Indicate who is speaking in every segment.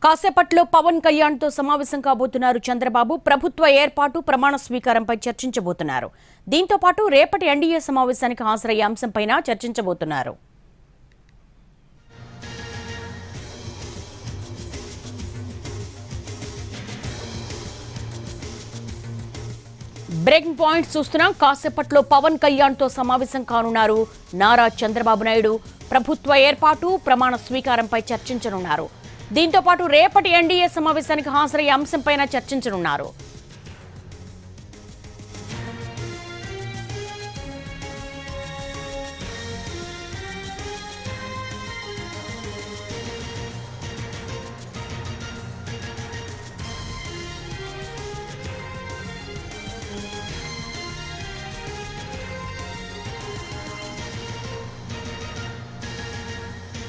Speaker 1: కాసేపట్లో పవన్ కళ్యాణ్ తో సమావేశం కాబోతున్నారు చంద్రబాబు. ప్రభుత్వ ఏర్పాటు ప్రమాణ స్వీకారంపై చర్చించబోతున్నారు. దీంతో పాటు రేపటి ఎన్డీఏ సమావేశానికి హాజరయ్యే అంశంపైన చర్చించబోతున్నారు. బ్రేకింగ్ పాయింట్స్ చూస్తున్నాం. కాసేపట్లో పవన్ కళ్యాణ్ తో సమావేశం కానున్నారు నారా చంద్రబాబు నాయుడు. ప్రభుత్వ ఏర్పాటు ప్రమాణ స్వీకారంపై చర్చించనున్నారు. దీంతో పాటు రేపటి ఎన్డీఏ సమావేశానికి హాజరయ్యే అంశంపైన చర్చించనున్నారు.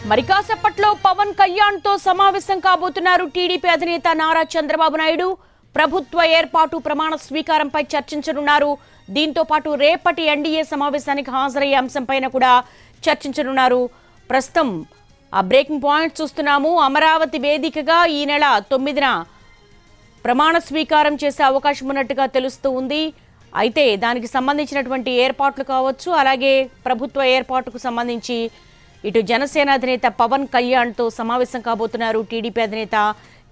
Speaker 1: మరి కాసేపట్లో పవన్ కళ్యాణ్ తో సమావేశం కాబోతున్నారు టీడీపీ అధినేత నారా చంద్రబాబు నాయుడు. ప్రభుత్వ ఏర్పాటు ప్రమాణ స్వీకారంపై చర్చించనున్నారు. దీంతో పాటు రేపటి ఎన్డీఏ సమావేశానికి హాజరయ్యే అంశంపైన కూడా చర్చించనున్నారు. ప్రస్తుతం ఆ బ్రేకింగ్ పాయింట్ చూస్తున్నాము. అమరావతి వేదికగా ఈ నెల 9న ప్రమాణ స్వీకారం చేసే అవకాశం ఉన్నట్టుగా తెలుస్తూ ఉంది. అయితే దానికి సంబంధించినటువంటి ఏర్పాట్లు కావచ్చు, అలాగే ప్రభుత్వ ఏర్పాటుకు సంబంధించి ఇటు జనసేన అధినేత పవన్ కళ్యాణ్ తో సమావేశం కాబోతున్నారు టీడీపీ అధినేత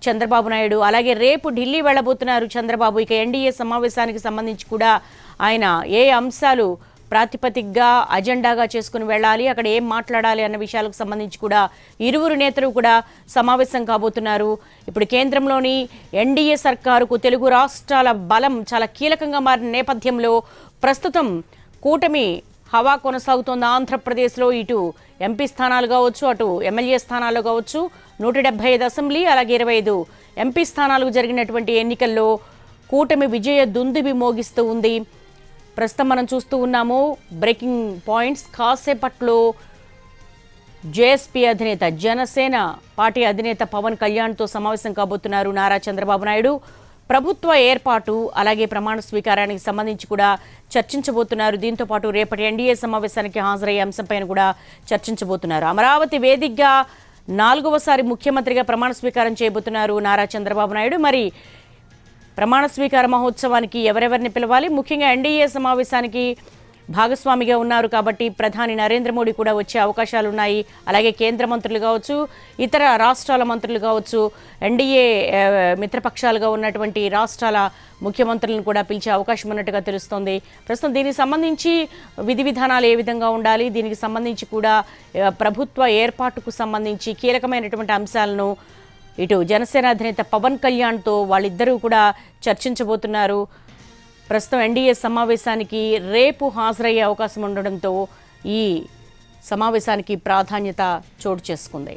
Speaker 1: చంద్రబాబు నాయుడు. అలాగే రేపు ఢిల్లీ వెళ్లబోతున్నారు చంద్రబాబు. ఇక ఎన్డీఏ సమావేశానికి సంబంధించి కూడా ఆయన ఏ అంశాలు ప్రాతిపదికగా అజెండాగా చేసుకుని వెళ్ళాలి, అక్కడ ఏం మాట్లాడాలి అన్న విషయాలకు సంబంధించి కూడా ఇరువురు నేతలు కూడా సమావేశం కాబోతున్నారు. ఇప్పుడు కేంద్రంలోని ఎన్డీఏ సర్కారుకు తెలుగు రాష్ట్రాల బలం చాలా కీలకంగా మారిన నేపథ్యంలో ప్రస్తుతం కూటమి హవా కొనసాగుతోంది. ఆంధ్రప్రదేశ్లో ఇటు ఎంపీ స్థానాలు కావచ్చు, అటు ఎమ్మెల్యే స్థానాలు కావచ్చు, 175 అసెంబ్లీ అలాగే 25 ఎంపీ స్థానాలకు జరిగినటువంటి ఎన్నికల్లో కూటమి విజయ దుందుబి మోగిస్తూ ఉంది. ప్రస్తుతం మనం చూస్తూ ఉన్నాము బ్రేకింగ్ పాయింట్స్. కాసేపట్లో జేఎస్పీ అధినేత, జనసేన పార్టీ అధినేత పవన్ కళ్యాణ్తో సమావేశం కాబోతున్నారు నారా చంద్రబాబు నాయుడు. ప్రభుత్వ ఏర్పాటు అలాగే ప్రమాణ స్వీకారానికి సంబంధించి కూడా చర్చించబోతున్నారు. దీంతో పాటు రేపటి ఎన్డీఏ సమావేశానికి హాజరయ్యే అంశంపైన కూడా చర్చించబోతున్నారు. అమరావతి వేదికగా 4వసారి ముఖ్యమంత్రిగా ప్రమాణ స్వీకారం చేయబోతున్నారు నారా చంద్రబాబు నాయుడు. మరి ప్రమాణ స్వీకార మహోత్సవానికి ఎవరెవరిని పిలవాలి, ముఖ్యంగా ఎన్డీఏ సమావేశానికి భాగస్వామిగా ఉన్నారు కాబట్టి ప్రధాని నరేంద్ర మోడీ కూడా వచ్చే అవకాశాలు ఉన్నాయి. అలాగే కేంద్ర మంత్రులు కావచ్చు, ఇతర రాష్ట్రాల మంత్రులు కావచ్చు, ఎన్డీఏ మిత్రపక్షాలుగా ఉన్నటువంటి రాష్ట్రాల ముఖ్యమంత్రులను కూడా పిలిచే అవకాశం ఉన్నట్టుగా తెలుస్తోంది. ప్రస్తుతం దీనికి సంబంధించి విధి విధానాలు ఏ విధంగా ఉండాలి, దీనికి సంబంధించి కూడా ప్రభుత్వ ఏర్పాటుకు సంబంధించి కీలకమైనటువంటి అంశాలను ఇటు జనసేన అధినేత పవన్ కళ్యాణ్తో వాళ్ళిద్దరూ కూడా చర్చించబోతున్నారు. ప్రస్తుతం ఎన్డీఏ సమావేశానికి రేపు హాజరయ్యే అవకాశం ఉండడంతో ఈ సమావేశానికి ప్రాధాన్యత చోటు చేసుకుంది.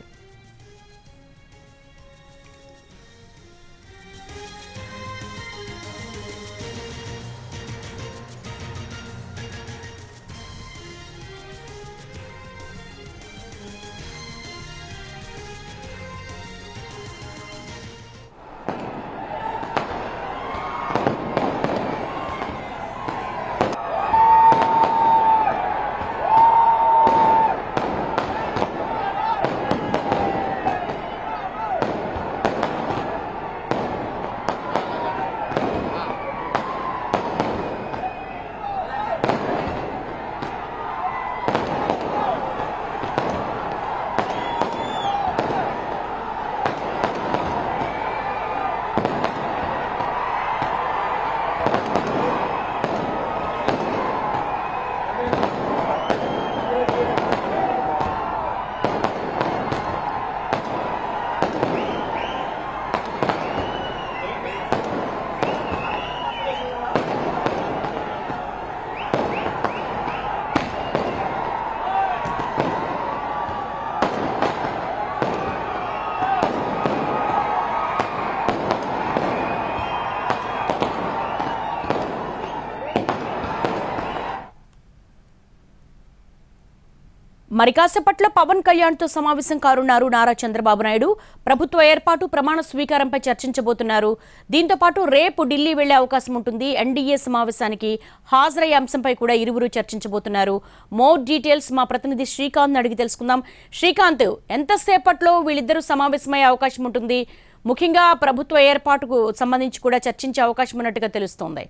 Speaker 1: మరి కాసేపట్లో పవన్ కళ్యాణ్ తో సమావేశం కానున్నారు నారా చంద్రబాబు నాయుడు. ప్రభుత్వ ఏర్పాటు ప్రమాణ స్వీకారంపై చర్చించబోతున్నారు. దీంతో పాటు రేపు ఢిల్లీ వెళ్లే అవకాశం ఉంటుంది. ఎన్డీఏ సమావేశానికి హాజరయ్యే అంశంపై కూడా ఇరువురు చర్చించబోతున్నారు. మోర్ డీటెయిల్స్ మా ప్రతినిధి శ్రీకాంత్ అడిగి తెలుసుకుందాం. శ్రీకాంత్, ఎంతసేపట్లో వీళ్ళిద్దరూ సమావేశమయ్యే అవకాశం ఉంటుంది? ముఖ్యంగా ప్రభుత్వ ఏర్పాటుకు సంబంధించి కూడా చర్చించే అవకాశం ఉన్నట్టుగా తెలుస్తోంది.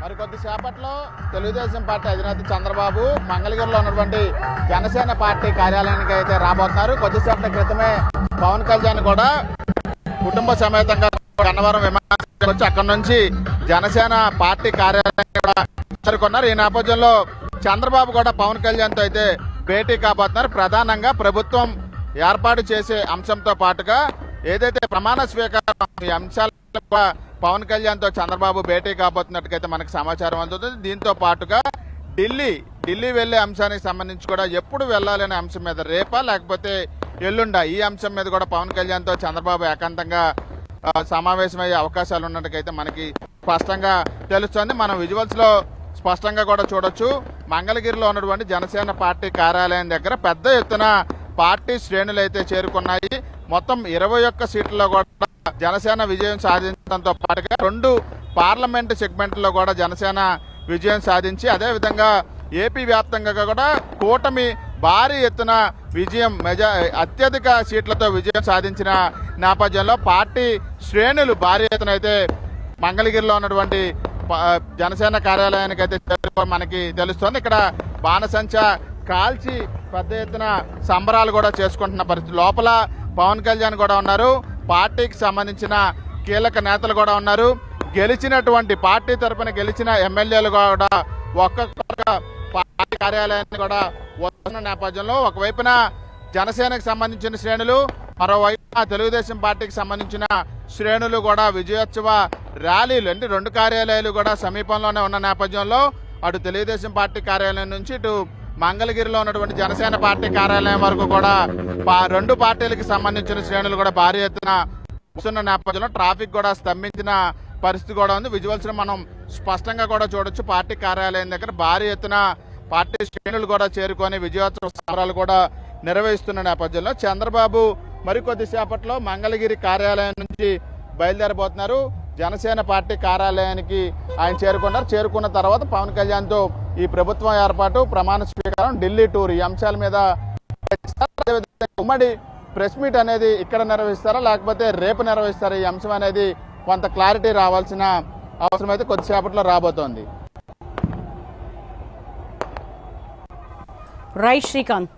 Speaker 2: మరికొద్దిసేపట్లో తెలుగుదేశం పార్టీ అధినేత చంద్రబాబు మంగళగిరిలో ఉన్నటువంటి జనసేన పార్టీ కార్యాలయానికి అయితే రాబోతున్నారు. కొద్దిసేపటి క్రితమే పవన్ కళ్యాణ్ కూడా కుటుంబ సమేతంగా గన్నవరం విమానాశ్రయం వచ్చి అక్కడి నుంచి జనసేన పార్టీ కార్యాలయాన్ని కూడా చేరుకున్నారు. ఈ నేపథ్యంలో చంద్రబాబు కూడా పవన్ కళ్యాణ్తో అయితే భేటీ కాబోతున్నారు. ప్రధానంగా ప్రభుత్వం ఏర్పాటు చేసే అంశంతో పాటుగా ఏదైతే ప్రమాణ స్వీకారం ఈ అంశాల పవన్ కళ్యాణ్తో చంద్రబాబు భేటీ కాబోతున్నట్టుకైతే మనకు సమాచారం అందుతుంది. దీంతో పాటుగా ఢిల్లీ వెళ్లే అంశానికి సంబంధించి కూడా ఎప్పుడు వెళ్లాలనే అంశం మీద రేపా లేకపోతే ఎల్లుండా ఈ అంశం మీద కూడా పవన్ కళ్యాణ్తో చంద్రబాబు ఏకాంతంగా సమావేశమయ్యే అవకాశాలు ఉన్నట్టుకైతే మనకి స్పష్టంగా తెలుస్తోంది. మనం విజువల్స్ లో స్పష్టంగా కూడా చూడొచ్చు. మంగళగిరిలో ఉన్నటువంటి జనసేన పార్టీ కార్యాలయం దగ్గర పెద్ద ఎత్తున పార్టీ శ్రేణులు అయితే చేరుకున్నాయి. మొత్తం 21 సీట్లలో కూడా జనసేన విజయం సాధించడంతో పాటుగా 2 పార్లమెంటు సెగ్మెంట్లో కూడా జనసేన విజయం సాధించి అదేవిధంగా ఏపీ వ్యాప్తంగా కూడా కూటమి భారీ ఎత్తున విజయం అత్యధిక సీట్లతో విజయం సాధించిన నేపథ్యంలో పార్టీ శ్రేణులు భారీ ఎత్తున అయితే మంగళగిరిలో ఉన్నటువంటి జనసేన కార్యాలయానికి అయితే మనకి తెలుస్తోంది. ఇక్కడ బాణసంచ కాల్చి పెద్ద ఎత్తున సంబరాలు కూడా చేసుకుంటున్న పరిస్థితి. లోపల పవన్ కళ్యాణ్ కూడా ఉన్నారు. పార్టీకి సంబంధించిన కీలక నేతలు కూడా ఉన్నారు. గెలిచినటువంటి పార్టీ తరఫున గెలిచిన ఎమ్మెల్యేలు కూడా ఒక్కొక్క పార్టీ కార్యాలయాన్ని కూడా వస్తున్న నేపథ్యంలో ఒకవైపున జనసేనకు సంబంధించిన శ్రేణులు, మరోవైపున తెలుగుదేశం పార్టీకి సంబంధించిన శ్రేణులు కూడా విజయోత్సవ ర్యాలీలు అంటే 2 కార్యాలయాలు కూడా సమీపంలోనే ఉన్న నేపథ్యంలో అటు తెలుగుదేశం పార్టీ కార్యాలయం నుంచి ఇటు మంగళగిరిలో ఉన్నటువంటి జనసేన పార్టీ కార్యాలయం వరకు కూడా 2 పార్టీలకు సంబంధించిన శ్రేణులు కూడా భారీ ఎత్తున వస్తున్న నేపథ్యంలో ట్రాఫిక్ కూడా స్తంభించిన పరిస్థితి కూడా ఉంది. విజువల్స్ మనం స్పష్టంగా కూడా చూడొచ్చు. పార్టీ కార్యాలయం దగ్గర భారీ ఎత్తున పార్టీ శ్రేణులు కూడా చేరుకొని విజయోత్సవ సంబరాలు కూడా నిర్వహిస్తున్న నేపథ్యంలో చంద్రబాబు మరికొద్ది సేపట్లో మంగళగిరి కార్యాలయం నుంచి బయలుదేరబోతున్నారు. జనసేన పార్టీ కార్యాలయానికి ఆయన చేరుకున్న తర్వాత పవన్ కళ్యాణ్తో ఈ ప్రభుత్వం ఏర్పాటు, ప్రమాణ స్వీకారం, ఢిల్లీ టూర్ ఈ అంశాల మీద ఉమ్మడి ప్రెస్ మీట్ అనేది ఇక్కడ నిర్వహిస్తారా లేకపోతే రేపు నిర్వహిస్తారా ఈ అంశం అనేది కొంత క్లారిటీ రావాల్సిన అవసరం అయితే కొద్దిసేపట్లో రాబోతోంది.
Speaker 1: రైట్ శ్రీకాంత్.